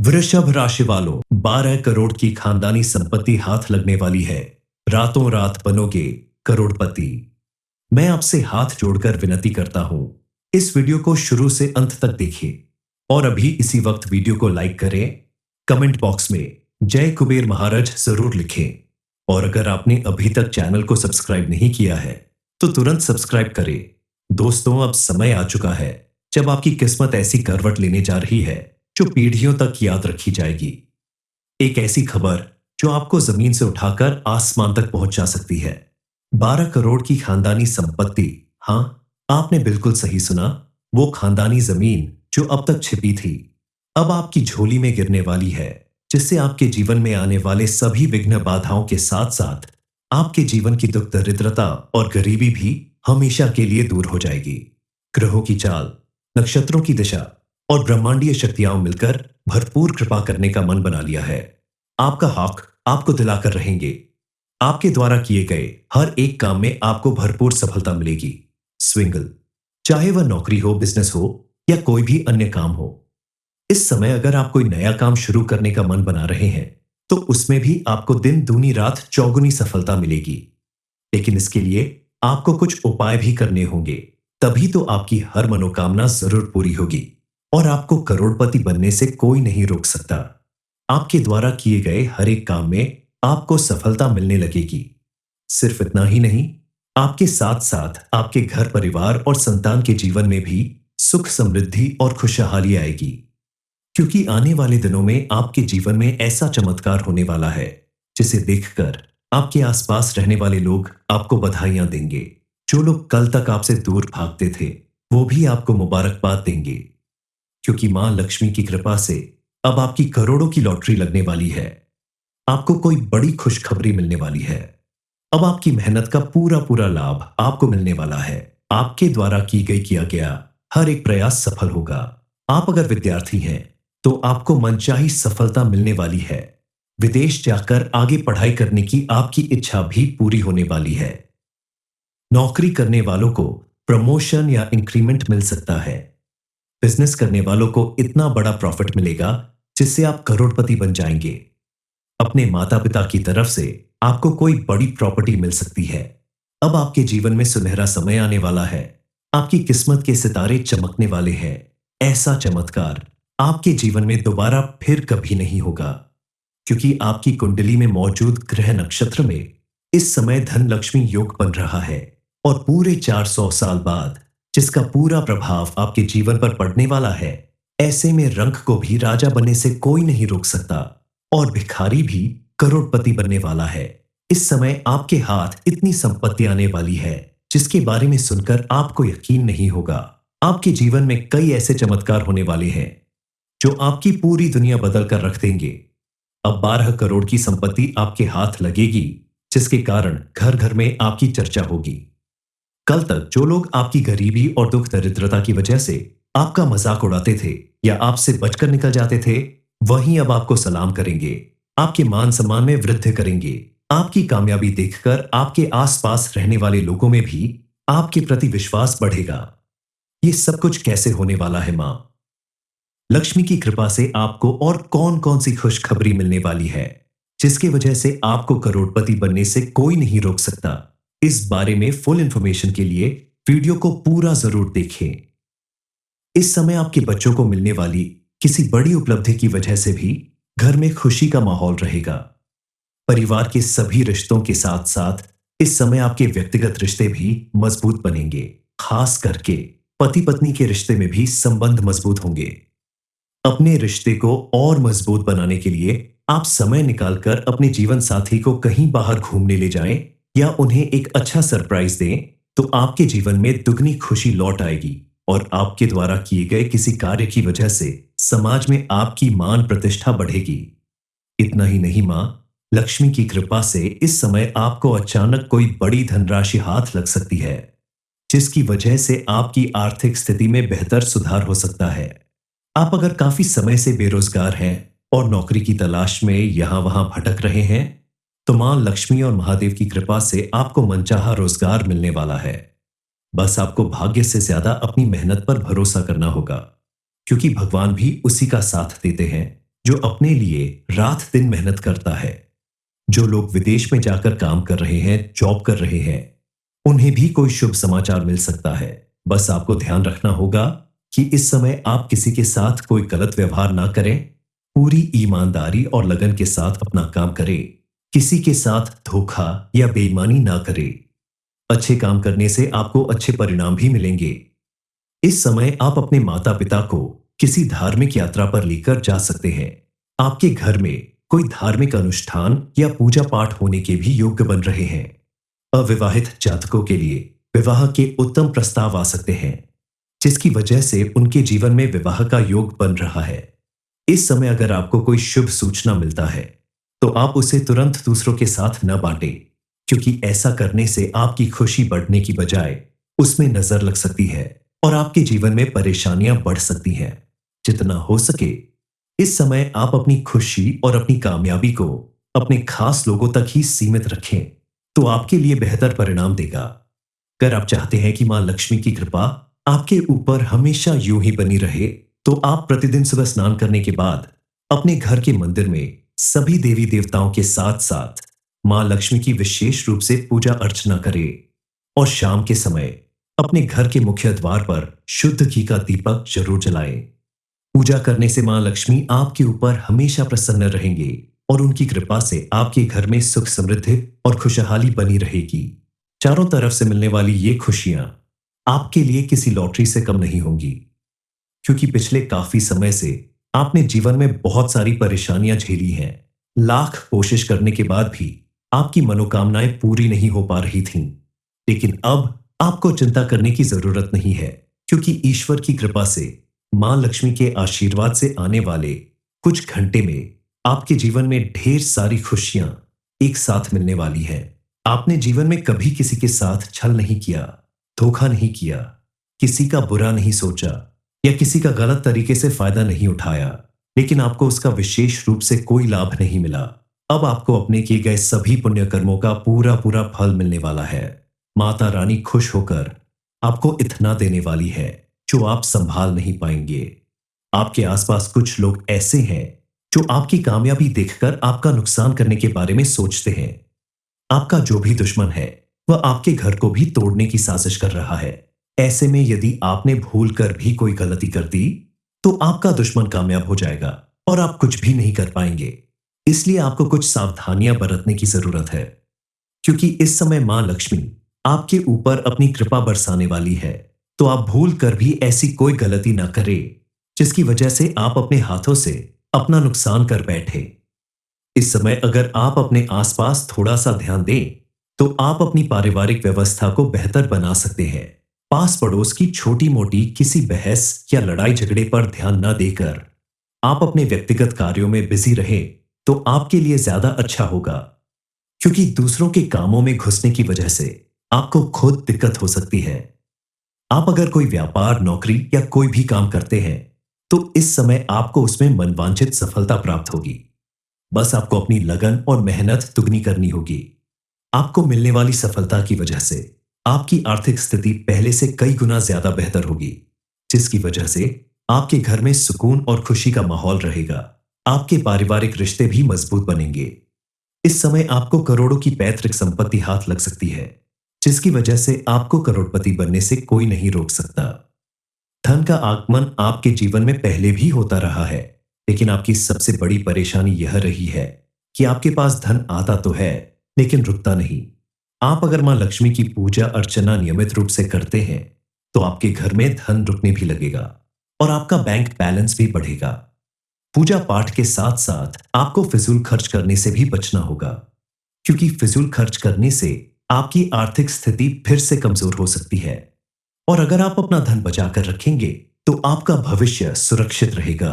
वृषभ राशि वालों, 12 करोड़ की खानदानी संपत्ति हाथ लगने वाली है। रातों रात बनोगे करोड़पति। मैं आपसे हाथ जोड़कर विनती करता हूं, इस वीडियो को शुरू से अंत तक देखिए और अभी इसी वक्त वीडियो को लाइक करें। कमेंट बॉक्स में जय कुबेर महाराज जरूर लिखें और अगर आपने अभी तक चैनल को सब्सक्राइब नहीं किया है तो तुरंत सब्सक्राइब करें। दोस्तों, अब समय आ चुका है जब आपकी किस्मत ऐसी करवट लेने जा रही है जो पीढ़ियों तक याद रखी जाएगी। एक ऐसी खबर जो आपको जमीन से उठाकर आसमान तक पहुंचा सकती है। 12 करोड़ की खानदानी संपत्ति। हाँ, आपने बिल्कुल सही सुना। वो खानदानी जमीन जो अब तक छिपी थी, अब आपकी झोली में गिरने वाली है, जिससे आपके जीवन में आने वाले सभी विघ्न बाधाओं के साथ साथ आपके जीवन की दुख दरिद्रता और गरीबी भी हमेशा के लिए दूर हो जाएगी। ग्रहों की चाल, नक्षत्रों की दिशा और ब्रह्मांडीय शक्तियां मिलकर भरपूर कृपा करने का मन बना लिया है। आपका हक आपको दिलाकर रहेंगे। आपके द्वारा किए गए हर एक काम में आपको भरपूर सफलता मिलेगी। स्विंगल, चाहे वह नौकरी हो, बिजनेस हो या कोई भी अन्य काम हो, इस समय अगर आप कोई नया काम शुरू करने का मन बना रहे हैं तो उसमें भी आपको दिन दूनी रात चौगुनी सफलता मिलेगी। लेकिन इसके लिए आपको कुछ उपाय भी करने होंगे, तभी तो आपकी हर मनोकामना जरूर पूरी होगी और आपको करोड़पति बनने से कोई नहीं रोक सकता। आपके द्वारा किए गए हर एक काम में आपको सफलता मिलने लगेगी। सिर्फ इतना ही नहीं, आपके साथ साथ आपके घर परिवार और संतान के जीवन में भी सुख समृद्धि और खुशहाली आएगी, क्योंकि आने वाले दिनों में आपके जीवन में ऐसा चमत्कार होने वाला है जिसे देखकर आपके आसपास रहने वाले लोग आपको बधाइयां देंगे। जो लोग कल तक आपसे दूर भागते थे वो भी आपको मुबारकबाद देंगे, क्योंकि मां लक्ष्मी की कृपा से अब आपकी करोड़ों की लॉटरी लगने वाली है। आपको कोई बड़ी खुशखबरी मिलने वाली है। अब आपकी मेहनत का पूरा पूरा लाभ आपको मिलने वाला है। आपके द्वारा किया गया हर एक प्रयास सफल होगा। आप अगर विद्यार्थी हैं तो आपको मनचाही सफलता मिलने वाली है। विदेश जाकर आगे पढ़ाई करने की आपकी इच्छा भी पूरी होने वाली है। नौकरी करने वालों को प्रमोशन या इंक्रीमेंट मिल सकता है। बिजनेस करने वालों को इतना बड़ा प्रॉफिट मिलेगा जिससे आप करोड़पति बन जाएंगे। अपने माता पिता की तरफ से आपको कोई बड़ी प्रॉपर्टी मिल सकती है। अब आपके जीवन में सुनहरा समय आने वाला है। आपकी किस्मत के सितारे चमकने वाले हैं। ऐसा चमत्कार आपके जीवन में दोबारा फिर कभी नहीं होगा, क्योंकि आपकी कुंडली में मौजूद ग्रह नक्षत्र में इस समय धन लक्ष्मी योग बन रहा है और पूरे 400 साल बाद जिसका पूरा प्रभाव आपके जीवन पर पड़ने वाला है, ऐसे में रंक को भी राजा बनने से कोई नहीं रोक सकता और भिखारी भी करोड़पति बनने वाला है। इस समय आपके हाथ इतनी संपत्ति आने वाली है जिसके बारे में सुनकर आपको यकीन नहीं होगा। आपके जीवन में कई ऐसे चमत्कार होने वाले हैं जो आपकी पूरी दुनिया बदल कर रख देंगे। अब 12 करोड़ की संपत्ति आपके हाथ लगेगी, जिसके कारण घर घर में आपकी चर्चा होगी। कल तक जो लोग आपकी गरीबी और दुख दरिद्रता की वजह से आपका मजाक उड़ाते थे या आपसे बचकर निकल जाते थे, वहीं अब आपको सलाम करेंगे, आपके मान सम्मान में वृद्धि करेंगे। आपकी कामयाबी देखकर आपके आसपास रहने वाले लोगों में भी आपके प्रति विश्वास बढ़ेगा। ये सब कुछ कैसे होने वाला है? मां लक्ष्मी की कृपा से आपको और कौन कौन सी खुशखबरी मिलने वाली है जिसकी वजह से आपको करोड़पति बनने से कोई नहीं रोक सकता। इस बारे में फुल इंफॉर्मेशन के लिए वीडियो को पूरा जरूर देखें। इस समय आपके बच्चों को मिलने वाली किसी बड़ी उपलब्धि की वजह से भी घर में खुशी का माहौल रहेगा। परिवार के सभी रिश्तों के साथ साथ इस समय आपके व्यक्तिगत रिश्ते भी मजबूत बनेंगे। खास करके पति पत्नी के रिश्ते में भी संबंध मजबूत होंगे। अपने रिश्ते को और मजबूत बनाने के लिए आप समय निकालकर अपने जीवन साथी को कहीं बाहर घूमने ले जाएं या उन्हें एक अच्छा सरप्राइज दें, तो आपके जीवन में दुगनी खुशी लौट आएगी और आपके द्वारा किए गए किसी कार्य की वजह से समाज में आपकी मान प्रतिष्ठा बढ़ेगी। इतना ही नहीं, मां लक्ष्मी की कृपा से इस समय आपको अचानक कोई बड़ी धनराशि हाथ लग सकती है, जिसकी वजह से आपकी आर्थिक स्थिति में बेहतर सुधार हो सकता है। आप अगर काफी समय से बेरोजगार हैं और नौकरी की तलाश में यहां वहां भटक रहे हैं, तो मां लक्ष्मी और महादेव की कृपा से आपको मनचाहा रोजगार मिलने वाला है। बस आपको भाग्य से ज्यादा अपनी मेहनत पर भरोसा करना होगा, क्योंकि भगवान भी उसी का साथ देते हैं जो अपने लिए रात दिन मेहनत करता है। जो लोग विदेश में जाकर काम कर रहे हैं, जॉब कर रहे हैं, उन्हें भी कोई शुभ समाचार मिल सकता है। बस आपको ध्यान रखना होगा कि इस समय आप किसी के साथ कोई गलत व्यवहार ना करें। पूरी ईमानदारी और लगन के साथ अपना काम करें। किसी के साथ धोखा या बेईमानी ना करें। अच्छे काम करने से आपको अच्छे परिणाम भी मिलेंगे। इस समय आप अपने माता पिता को किसी धार्मिक यात्रा पर लेकर जा सकते हैं। आपके घर में कोई धार्मिक अनुष्ठान या पूजा पाठ होने के भी योग्य बन रहे हैं। अविवाहित जातकों के लिए विवाह के उत्तम प्रस्ताव आ सकते हैं, जिसकी वजह से उनके जीवन में विवाह का योग बन रहा है। इस समय अगर आपको कोई शुभ सूचना मिलता है, तो आप उसे तुरंत दूसरों के साथ न बांटें, क्योंकि ऐसा करने से आपकी खुशी बढ़ने की बजाय उसमें नजर लग सकती है और आपके जीवन में परेशानियां बढ़ सकती हैं। जितना हो सके इस समय आप अपनी खुशी और अपनी कामयाबी को अपने खास लोगों तक ही सीमित रखें, तो आपके लिए बेहतर परिणाम देगा। अगर आप चाहते हैं कि मां लक्ष्मी की कृपा आपके ऊपर हमेशा यूं ही बनी रहे, तो आप प्रतिदिन सुबह स्नान करने के बाद अपने घर के मंदिर में सभी देवी देवताओं के साथ साथ मां लक्ष्मी की विशेष रूप से पूजा अर्चना करें और शाम के समय अपने घर के मुख्य द्वार पर शुद्ध घी का दीपक जरूर जलाएं। पूजा करने से मां लक्ष्मी आपके ऊपर हमेशा प्रसन्न रहेंगे और उनकी कृपा से आपके घर में सुख समृद्धि और खुशहाली बनी रहेगी। चारों तरफ से मिलने वाली ये खुशियां आपके लिए किसी लॉटरी से कम नहीं होंगी, क्योंकि पिछले काफी समय से आपने जीवन में बहुत सारी परेशानियां झेली हैं। लाख कोशिश करने के बाद भी आपकी मनोकामनाएं पूरी नहीं हो पा रही थीं। लेकिन अब आपको चिंता करने की जरूरत नहीं है, क्योंकि ईश्वर की कृपा से मां लक्ष्मी के आशीर्वाद से आने वाले कुछ घंटे में आपके जीवन में ढेर सारी खुशियां एक साथ मिलने वाली हैं। आपने जीवन में कभी किसी के साथ छल नहीं किया, धोखा नहीं किया, किसी का बुरा नहीं सोचा या किसी का गलत तरीके से फायदा नहीं उठाया, लेकिन आपको उसका विशेष रूप से कोई लाभ नहीं मिला। अब आपको अपने किए गए सभी पुण्य कर्मों का पूरा पूरा फल मिलने वाला है। माता रानी खुश होकर आपको इतना देने वाली है जो आप संभाल नहीं पाएंगे। आपके आसपास कुछ लोग ऐसे हैं जो आपकी कामयाबी देखकर आपका नुकसान करने के बारे में सोचते हैं। आपका जो भी दुश्मन है वह आपके घर को भी तोड़ने की साजिश कर रहा है। ऐसे में यदि आपने भूल कर भी कोई गलती कर दी, तो आपका दुश्मन कामयाब हो जाएगा और आप कुछ भी नहीं कर पाएंगे। इसलिए आपको कुछ सावधानियां बरतने की जरूरत है, क्योंकि इस समय मां लक्ष्मी आपके ऊपर अपनी कृपा बरसाने वाली है। तो आप भूल कर भी ऐसी कोई गलती ना करें जिसकी वजह से आप अपने हाथों से अपना नुकसान कर बैठे। इस समय अगर आप अपने आसपास थोड़ा सा ध्यान दें, तो आप अपनी पारिवारिक व्यवस्था को बेहतर बना सकते हैं। पास पड़ोस की छोटी मोटी किसी बहस या लड़ाई झगड़े पर ध्यान न देकर आप अपने व्यक्तिगत कार्यों में बिजी रहे, तो आपके लिए ज्यादा अच्छा होगा, क्योंकि दूसरों के कामों में घुसने की वजह से आपको खुद दिक्कत हो सकती है। आप अगर कोई व्यापार, नौकरी या कोई भी काम करते हैं, तो इस समय आपको उसमें मनवांछित सफलता प्राप्त होगी। बस आपको अपनी लगन और मेहनत दुगनी करनी होगी। आपको मिलने वाली सफलता की वजह से आपकी आर्थिक स्थिति पहले से कई गुना ज्यादा बेहतर होगी, जिसकी वजह से आपके घर में सुकून और खुशी का माहौल रहेगा। आपके पारिवारिक रिश्ते भी मजबूत बनेंगे। इस समय आपको करोड़ों की पैतृक संपत्ति हाथ लग सकती है, जिसकी वजह से आपको करोड़पति बनने से कोई नहीं रोक सकता। धन का आगमन आपके जीवन में पहले भी होता रहा है, लेकिन आपकी सबसे बड़ी परेशानी यह रही है कि आपके पास धन आता तो है, लेकिन रुकता नहीं। आप अगर मां लक्ष्मी की पूजा अर्चना नियमित रूप से करते हैं, तो आपके घर में धन रुकने भी लगेगा और आपका बैंक बैलेंस भी बढ़ेगा। पूजा पाठ के साथ साथ आपको फिजूल खर्च करने से भी बचना होगा, क्योंकि फिजूल खर्च करने से आपकी आर्थिक स्थिति फिर से कमजोर हो सकती है। और अगर आप अपना धन बचाकर रखेंगे, तो आपका भविष्य सुरक्षित रहेगा।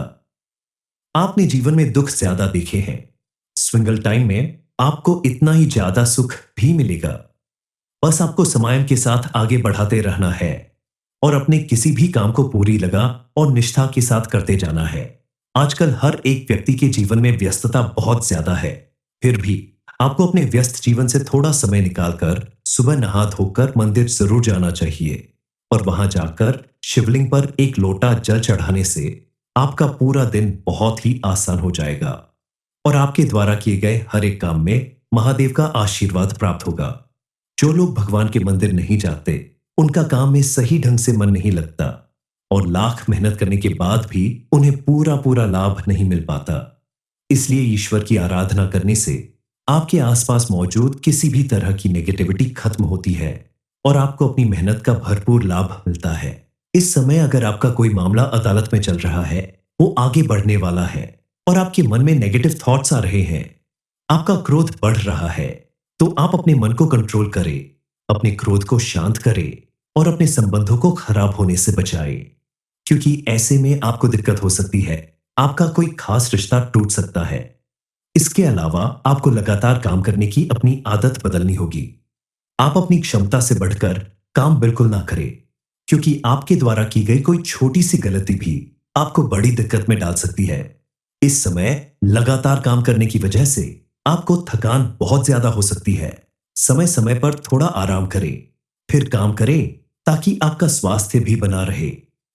आपने जीवन में दुख ज्यादा देखे हैं, स्विंगल टाइम में आपको इतना ही ज्यादा सुख भी मिलेगा। बस आपको समय के साथ आगे बढ़ाते रहना है और अपने किसी भी काम को पूरी लगन और निष्ठा के साथ करते जाना है। आजकल हर एक व्यक्ति के जीवन में व्यस्तता बहुत ज्यादा है, फिर भी आपको अपने व्यस्त जीवन से थोड़ा समय निकालकर सुबह नहा धोकर मंदिर जरूर जाना चाहिए और वहां जाकर शिवलिंग पर एक लोटा जल चढ़ाने से आपका पूरा दिन बहुत ही आसान हो जाएगा और आपके द्वारा किए गए हर एक काम में महादेव का आशीर्वाद प्राप्त होगा। जो लोग भगवान के मंदिर नहीं जाते, उनका काम में सही ढंग से मन नहीं लगता और लाख मेहनत करने के बाद भी उन्हें पूरा पूरा लाभ नहीं मिल पाता। इसलिए ईश्वर की आराधना करने से आपके आसपास मौजूद किसी भी तरह की नेगेटिविटी खत्म होती है और आपको अपनी मेहनत का भरपूर लाभ मिलता है। इस समय अगर आपका कोई मामला अदालत में चल रहा है, वो आगे बढ़ने वाला है और आपके मन में नेगेटिव थॉट्स आ रहे हैं, आपका क्रोध बढ़ रहा है, तो आप अपने मन को कंट्रोल करें, अपने क्रोध को शांत करें और अपने संबंधों को खराब होने से बचाएं, क्योंकि ऐसे में आपको दिक्कत हो सकती है। आपका कोई खास रिश्ता टूट सकता है। इसके अलावा आपको लगातार काम करने की अपनी आदत बदलनी होगी। आप अपनी क्षमता से बढ़कर काम बिल्कुल ना करें, क्योंकि आपके द्वारा की गई कोई छोटी सी गलती भी आपको बड़ी दिक्कत में डाल सकती है। इस समय लगातार काम करने की वजह से आपको थकान बहुत ज्यादा हो सकती है। समय समय पर थोड़ा आराम करें, फिर काम करें, ताकि आपका स्वास्थ्य भी बना रहे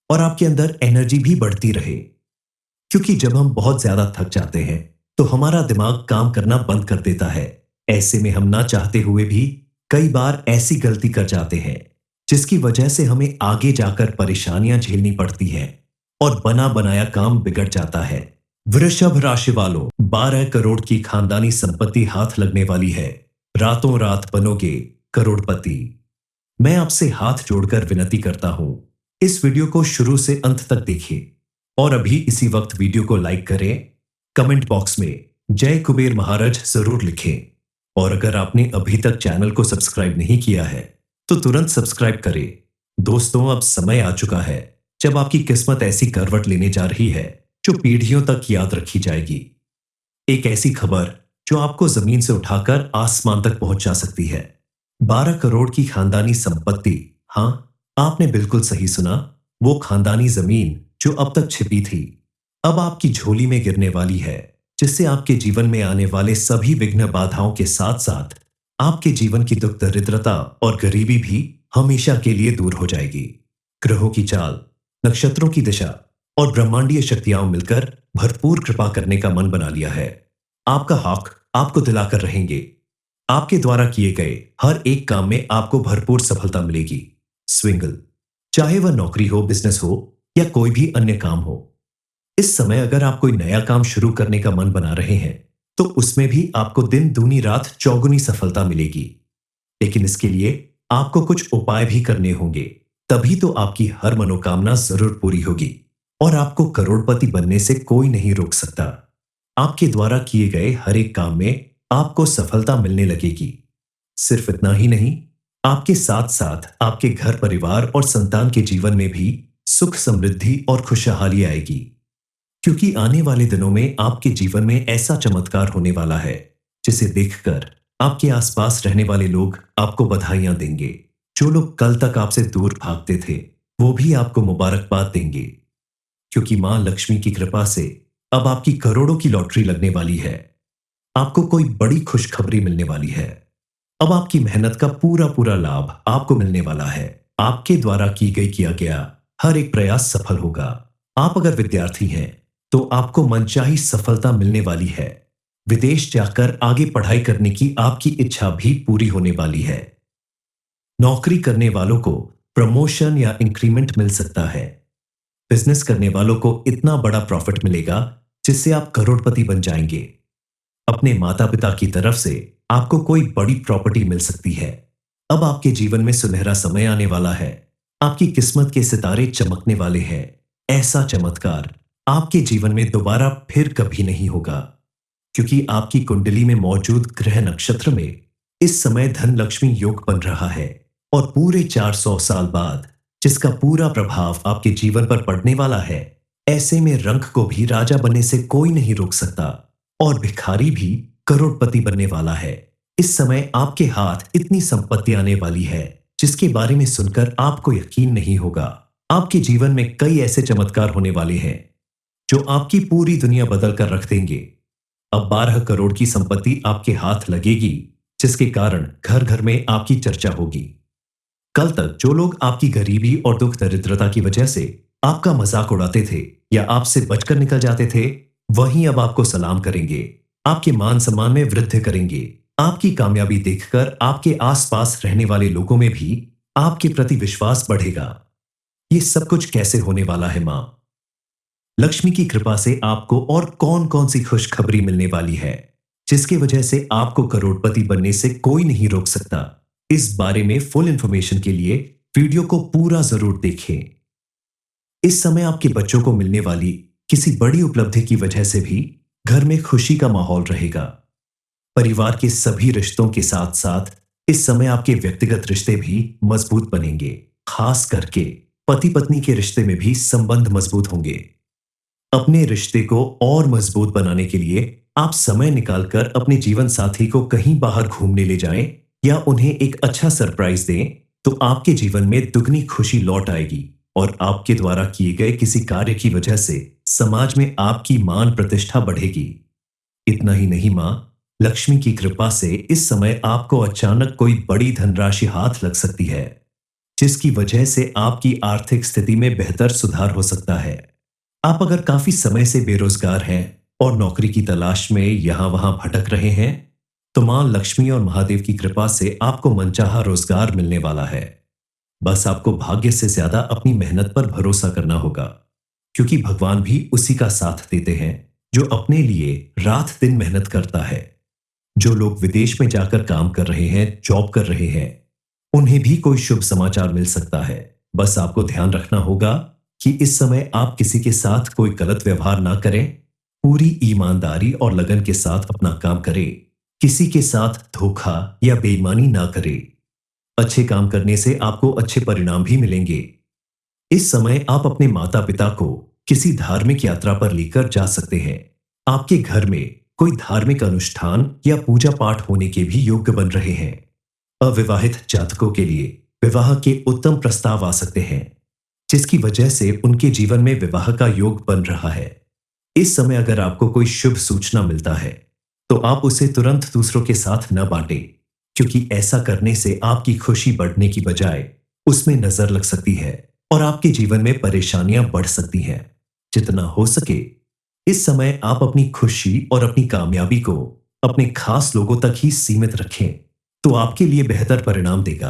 और आपके अंदर एनर्जी भी बढ़ती रहे। क्योंकि जब हम बहुत ज्यादा थक जाते हैं, तो हमारा दिमाग काम करना बंद कर देता है। ऐसे में हम ना चाहते हुए भी कई बार ऐसी गलती कर जाते हैं, जिसकी वजह से हमें आगे जाकर परेशानियां झेलनी पड़ती हैं और बना बनाया काम बिगड़ जाता है। वृषभ राशि वालों, 12 करोड़ की खानदानी संपत्ति हाथ लगने वाली है। रातों रात बनोगे करोड़पति। मैं आपसे हाथ जोड़कर विनती करता हूं, इस वीडियो को शुरू से अंत तक देखिए और अभी इसी वक्त वीडियो को लाइक करें। कमेंट बॉक्स में जय कुबेर महाराज जरूर लिखें और अगर आपने अभी तक चैनल को सब्सक्राइब नहीं किया है, तो तुरंत सब्सक्राइब करें। दोस्तों, अब समय आ चुका है जब आपकी किस्मत ऐसी करवट लेने जा रही है जो पीढ़ियों तक याद रखी जाएगी। एक ऐसी खबर जो आपको जमीन से उठाकर आसमान तक पहुंचा सकती है। 12 करोड़ की खानदानी संपत्ति। हाँ, आपने बिल्कुल सही सुना। वो खानदानी जमीन जो अब तक छिपी थी, अब आपकी झोली में गिरने वाली है, जिससे आपके जीवन में आने वाले सभी विघ्न बाधाओं के साथ साथ आपके जीवन की दुख दरिद्रता और गरीबी भी हमेशा के लिए दूर हो जाएगी। ग्रहों की चाल, नक्षत्रों की दिशा और ब्रह्मांडीय शक्तियां मिलकर भरपूर कृपा करने का मन बना लिया है। आपका हक आपको दिलाकर रहेंगे। आपके द्वारा किए गए हर एक काम में आपको भरपूर सफलता मिलेगी। स्विंगल, चाहे वह नौकरी हो, बिजनेस हो या कोई भी अन्य काम हो, इस समय अगर आप कोई नया काम शुरू करने का मन बना रहे हैं, तो उसमें भी आपको दिन दूनी रात चौगुनी सफलता मिलेगी। लेकिन इसके लिए आपको कुछ उपाय भी करने होंगे, तभी तो आपकी हर मनोकामना जरूर पूरी होगी और आपको करोड़पति बनने से कोई नहीं रोक सकता। आपके द्वारा किए गए हर एक काम में आपको सफलता मिलने लगेगी। सिर्फ इतना ही नहीं, आपके साथ साथ आपके घर परिवार और संतान के जीवन में भी सुख समृद्धि और खुशहाली आएगी, क्योंकि आने वाले दिनों में आपके जीवन में ऐसा चमत्कार होने वाला है, जिसे देखकर आपके आसपास रहने वाले लोग आपको बधाइयां देंगे। जो लोग कल तक आपसे दूर भागते थे, वो भी आपको मुबारकबाद देंगे, क्योंकि मां लक्ष्मी की कृपा से अब आपकी करोड़ों की लॉटरी लगने वाली है। आपको कोई बड़ी खुशखबरी मिलने वाली है। अब आपकी मेहनत का पूरा पूरा लाभ आपको मिलने वाला है। आपके द्वारा किया गया हर एक प्रयास सफल होगा। आप अगर विद्यार्थी हैं, तो आपको मनचाही सफलता मिलने वाली है। विदेश जाकर आगे पढ़ाई करने की आपकी इच्छा भी पूरी होने वाली है। नौकरी करने वालों को प्रमोशन या इंक्रीमेंट मिल सकता है। बिजनेस करने वालों को इतना बड़ा प्रॉफिट मिलेगा, जिससे आप करोड़पति बन जाएंगे। अपने माता पिता की तरफ से आपको कोई बड़ी प्रॉपर्टी मिल सकती है। अब आपके जीवन में सुनहरा समय आने वाला है। आपकी किस्मत के सितारे चमकने वाले हैं। ऐसा चमत्कार आपके जीवन में दोबारा फिर कभी नहीं होगा, क्योंकि आपकी कुंडली में मौजूद ग्रह नक्षत्र में इस समय धन लक्ष्मी योग बन रहा है और पूरे 400 साल बाद जिसका पूरा प्रभाव आपके जीवन पर पड़ने वाला है। ऐसे में रंक को भी राजा बनने से कोई नहीं रोक सकता और भिखारी भी करोड़पति बनने वाला है। इस समय आपके हाथ इतनी संपत्ति आने वाली है, जिसके बारे में सुनकर आपको यकीन नहीं होगा। आपके जीवन में कई ऐसे चमत्कार होने वाले हैं जो आपकी पूरी दुनिया बदल कर रख देंगे। अब 12 करोड़ की संपत्ति आपके हाथ लगेगी, जिसके कारण घर घर में आपकी चर्चा होगी। कल तक जो लोग आपकी गरीबी और दुख दरिद्रता की वजह से आपका मजाक उड़ाते थे या आपसे बचकर निकल जाते थे, वही अब आपको सलाम करेंगे, आपके मान सम्मान में वृद्धि करेंगे। आपकी कामयाबी देखकर आपके आसपास रहने वाले लोगों में भी आपके प्रति विश्वास बढ़ेगा। ये सब कुछ कैसे होने वाला है मां लक्ष्मी की कृपा से आपको और कौन कौन सी खुशखबरी मिलने वाली है, जिसकी वजह से आपको करोड़पति बनने से कोई नहीं रोक सकता। इस बारे में फुल इंफॉर्मेशन के लिए वीडियो को पूरा जरूर देखें। इस समय आपके बच्चों को मिलने वाली किसी बड़ी उपलब्धि की वजह से भी घर में खुशी का माहौल रहेगा। परिवार के सभी रिश्तों के साथ साथ इस समय आपके व्यक्तिगत रिश्ते भी मजबूत बनेंगे। खास करके पति पत्नी के रिश्ते में भी संबंध मजबूत होंगे। अपने रिश्ते को और मजबूत बनाने के लिए आप समय निकालकर अपने जीवन साथी को कहीं बाहर घूमने ले जाएं या उन्हें एक अच्छा सरप्राइज दें, तो आपके जीवन में दुगनी खुशी लौट आएगी और आपके द्वारा किए गए किसी कार्य की वजह से समाज में आपकी मान प्रतिष्ठा बढ़ेगी। इतना ही नहीं मां लक्ष्मी की कृपा से इस समय आपको अचानक कोई बड़ी धनराशि हाथ लग सकती है, जिसकी वजह से आपकी आर्थिक स्थिति में बेहतर सुधार हो सकता है। आप अगर काफी समय से बेरोजगार हैं और नौकरी की तलाश में यहां वहां भटक रहे हैं, तो मां लक्ष्मी और महादेव की कृपा से आपको मनचाहा रोजगार मिलने वाला है। बस आपको भाग्य से ज्यादा अपनी मेहनत पर भरोसा करना होगा, क्योंकि भगवान भी उसी का साथ देते हैं जो अपने लिए रात दिन मेहनत करता है। जो लोग विदेश में जाकर काम कर रहे हैं, जॉब कर रहे हैं, उन्हें भी कोई शुभ समाचार मिल सकता है। बस आपको ध्यान रखना होगा कि इस समय आप किसी के साथ कोई गलत व्यवहार ना करें, पूरी ईमानदारी और लगन के साथ अपना काम करें, किसी के साथ धोखा या बेईमानी ना करें। अच्छे काम करने से आपको अच्छे परिणाम भी मिलेंगे। इस समय आप अपने माता पिता को किसी धार्मिक यात्रा पर लेकर जा सकते हैं। आपके घर में कोई धार्मिक अनुष्ठान या पूजा पाठ होने के भी योग्य बन रहे हैं। अविवाहित जातकों के लिए विवाह के उत्तम प्रस्ताव आ सकते हैं, जिसकी वजह से उनके जीवन में विवाह का योग बन रहा है। इस समय अगर आपको कोई शुभ सूचना मिलता है, तो आप उसे तुरंत दूसरों के साथ न बांटें, क्योंकि ऐसा करने से आपकी खुशी बढ़ने की बजाय उसमें नजर लग सकती है और आपके जीवन में परेशानियां बढ़ सकती हैं। जितना हो सके इस समय आप अपनी खुशी और अपनी कामयाबी को अपने खास लोगों तक ही सीमित रखें, तो आपके लिए बेहतर परिणाम देगा।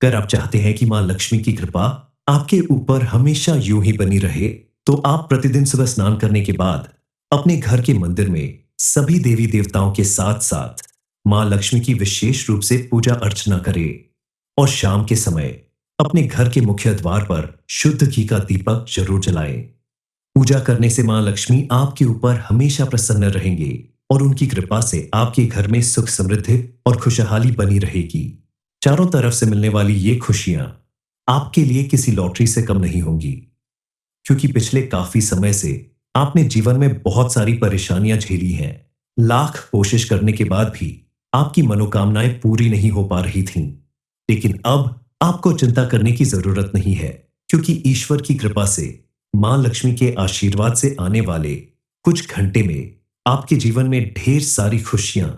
अगर आप चाहते हैं कि मां लक्ष्मी की कृपा आपके ऊपर हमेशा यूं ही बनी रहे, तो आप प्रतिदिन सुबह स्नान करने के बाद अपने घर के मंदिर में सभी देवी देवताओं के साथ साथ मां लक्ष्मी की विशेष रूप से पूजा अर्चना करें और शाम के समय अपने घर के मुख्य द्वार पर शुद्ध घी का दीपक जरूर जलाएं। पूजा करने से मां लक्ष्मी आपके ऊपर हमेशा प्रसन्न रहेंगे और उनकी कृपा से आपके घर में सुख समृद्धि और खुशहाली बनी रहेगी। चारों तरफ से मिलने वाली ये खुशियां आपके लिए किसी लॉटरी से कम नहीं होंगी, क्योंकि पिछले काफी समय से आपने जीवन में बहुत सारी परेशानियां झेली हैं। लाख कोशिश करने के बाद भी आपकी मनोकामनाएं पूरी नहीं हो पा रही थीं। लेकिन अब आपको चिंता करने की जरूरत नहीं है, क्योंकि ईश्वर की कृपा से मां लक्ष्मी के आशीर्वाद से आने वाले कुछ घंटे में आपके जीवन में ढेर सारी खुशियां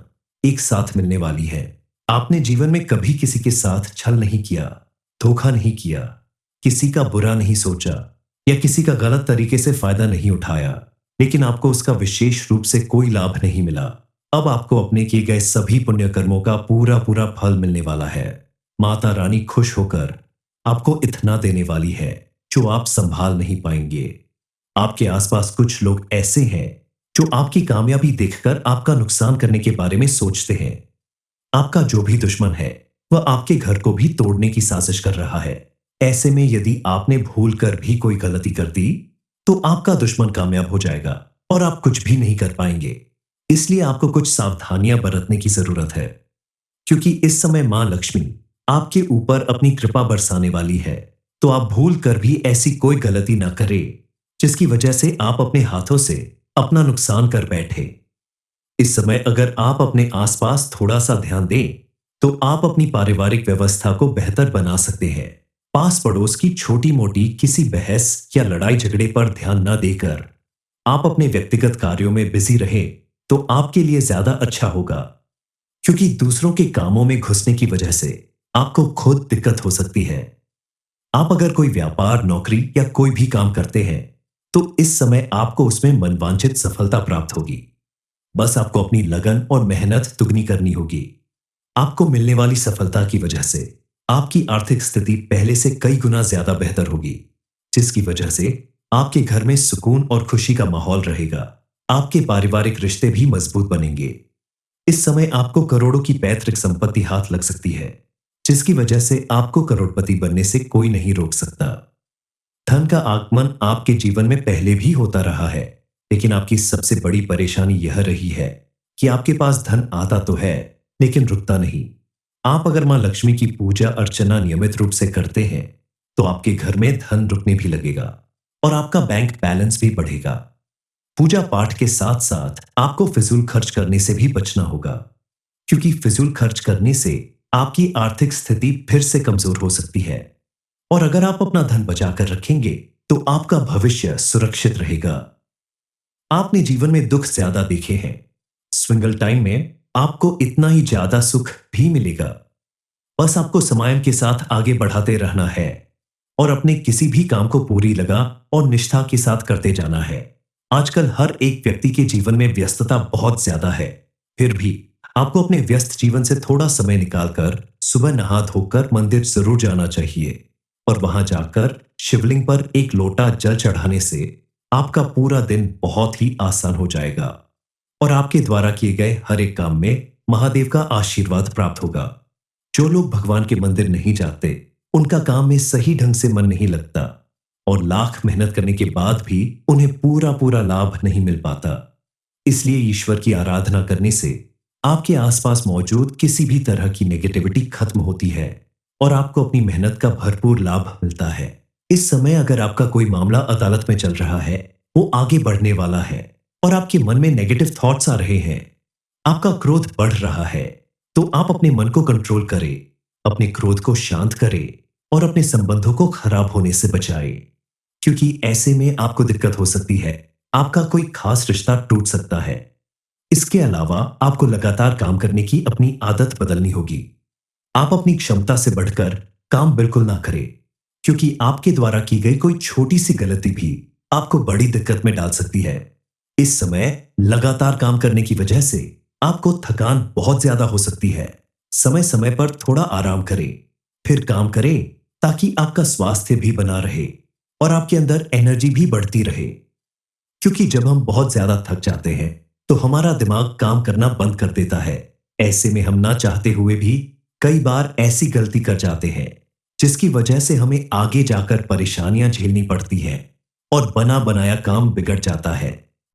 एक साथ मिलने वाली हैं। आपने जीवन में कभी किसी के साथ छल नहीं किया, धोखा नहीं किया, किसी का बुरा नहीं सोचा या किसी का गलत तरीके से फायदा नहीं उठाया, लेकिन आपको उसका विशेष रूप से कोई लाभ नहीं मिला। अब आपको अपने किए गए सभी पुण्य कर्मों का पूरा पूरा फल मिलने वाला है। माता रानी खुश होकर आपको इतना देने वाली है जो आप संभाल नहीं पाएंगे। आपके आसपास कुछ लोग ऐसे हैं जो आपकी कामयाबी देखकर आपका नुकसान करने के बारे में सोचते हैं। आपका जो भी दुश्मन है वह आपके घर को भी तोड़ने की साजिश कर रहा है। ऐसे में यदि आपने भूल कर भी कोई गलती कर दी, तो आपका दुश्मन कामयाब हो जाएगा और आप कुछ भी नहीं कर पाएंगे। इसलिए आपको कुछ सावधानियां बरतने की जरूरत है, क्योंकि इस समय मां लक्ष्मी आपके ऊपर अपनी कृपा बरसाने वाली है। तो आप भूल कर भी ऐसी कोई गलती ना करें जिसकी वजह से आप अपने हाथों से अपना नुकसान कर बैठे। इस समय अगर आप अपने आसपास थोड़ा सा ध्यान दें, तो आप अपनी पारिवारिक व्यवस्था को बेहतर बना सकते हैं। पास पड़ोस की छोटी मोटी किसी बहस या लड़ाई झगड़े पर ध्यान न देकर आप अपने व्यक्तिगत कार्यों में बिजी रहे, तो आपके लिए ज्यादा अच्छा होगा, क्योंकि दूसरों के कामों में घुसने की वजह से आपको खुद दिक्कत हो सकती है। आप अगर कोई व्यापार, नौकरी या कोई भी काम करते हैं, तो इस समय आपको उसमें मनवांछित सफलता प्राप्त होगी। बस आपको अपनी लगन और मेहनत दुगनी करनी होगी। आपको मिलने वाली सफलता की वजह से आपकी आर्थिक स्थिति पहले से कई गुना ज्यादा बेहतर होगी, जिसकी वजह से आपके घर में सुकून और खुशी का माहौल रहेगा। आपके पारिवारिक रिश्ते भी मजबूत बनेंगे। इस समय आपको करोड़ों की पैतृक संपत्ति हाथ लग सकती है, जिसकी वजह से आपको करोड़पति बनने से कोई नहीं रोक सकता। धन का आगमन आपके जीवन में पहले भी होता रहा है, लेकिन आपकी सबसे बड़ी परेशानी यह रही है कि आपके पास धन आता तो है, लेकिन रुकता नहीं। आप अगर मां लक्ष्मी की पूजा अर्चना नियमित रूप से करते हैं, तो आपके घर में धन रुकने भी लगेगा और आपका बैंक बैलेंस भी बढ़ेगा। पूजा पाठ के साथ साथ आपको फिजूल खर्च करने से भी बचना होगा, क्योंकि फिजूल खर्च करने से आपकी आर्थिक स्थिति फिर से कमजोर हो सकती है। और अगर आप अपना धन बचाकर रखेंगे, तो आपका भविष्य सुरक्षित रहेगा। आपने जीवन में दुख ज्यादा देखे हैं, स्विंगल टाइम में आपको इतना ही ज्यादा सुख भी मिलेगा। बस आपको समय के साथ आगे बढ़ाते रहना है और अपने किसी भी काम को पूरी लगा और निष्ठा के साथ करते जाना है। आजकल हर एक व्यक्ति के जीवन में व्यस्तता बहुत ज्यादा है, फिर भी आपको अपने व्यस्त जीवन से थोड़ा समय निकालकर सुबह नहा धोकर मंदिर जरूर जाना चाहिए और वहां जाकर शिवलिंग पर एक लोटा जल चढ़ाने से आपका पूरा दिन बहुत ही आसान हो जाएगा और आपके द्वारा किए गए हर एक काम में महादेव का आशीर्वाद प्राप्त होगा। जो लोग भगवान के मंदिर नहीं जाते, उनका काम में सही ढंग से मन नहीं लगता और लाख मेहनत करने के बाद भी उन्हें पूरा पूरा लाभ नहीं मिल पाता। इसलिए ईश्वर की आराधना करने से आपके आसपास मौजूद किसी भी तरह की नेगेटिविटी खत्म होती है और आपको अपनी मेहनत का भरपूर लाभ मिलता है। इस समय अगर आपका कोई मामला अदालत में चल रहा है, वो आगे बढ़ने वाला है और आपके मन में नेगेटिव थॉट्स आ रहे हैं, आपका क्रोध बढ़ रहा है, तो आप अपने मन को कंट्रोल करें, अपने क्रोध को शांत करें और अपने संबंधों को खराब होने से बचाएं, क्योंकि ऐसे में आपको दिक्कत हो सकती है। आपका कोई खास रिश्ता टूट सकता है। इसके अलावा आपको लगातार काम करने की अपनी आदत बदलनी होगी। आप अपनी क्षमता से बढ़कर काम बिल्कुल ना करें, क्योंकि आपके द्वारा की गई कोई छोटी सी गलती भी आपको बड़ी दिक्कत में डाल सकती है। इस समय लगातार काम करने की वजह से आपको थकान बहुत ज्यादा हो सकती है। समय समय पर थोड़ा आराम करें, फिर काम करें, ताकि आपका स्वास्थ्य भी बना रहे और आपके अंदर एनर्जी भी बढ़ती रहे। क्योंकि जब हम बहुत ज्यादा थक जाते हैं, तो हमारा दिमाग काम करना बंद कर देता है। ऐसे में हम ना चाहते हुए भी कई बार ऐसी गलती कर जाते हैं, जिसकी वजह से हमें आगे जाकर परेशानियां झेलनी पड़ती हैं और बना बनाया काम बिगड़ जाता है।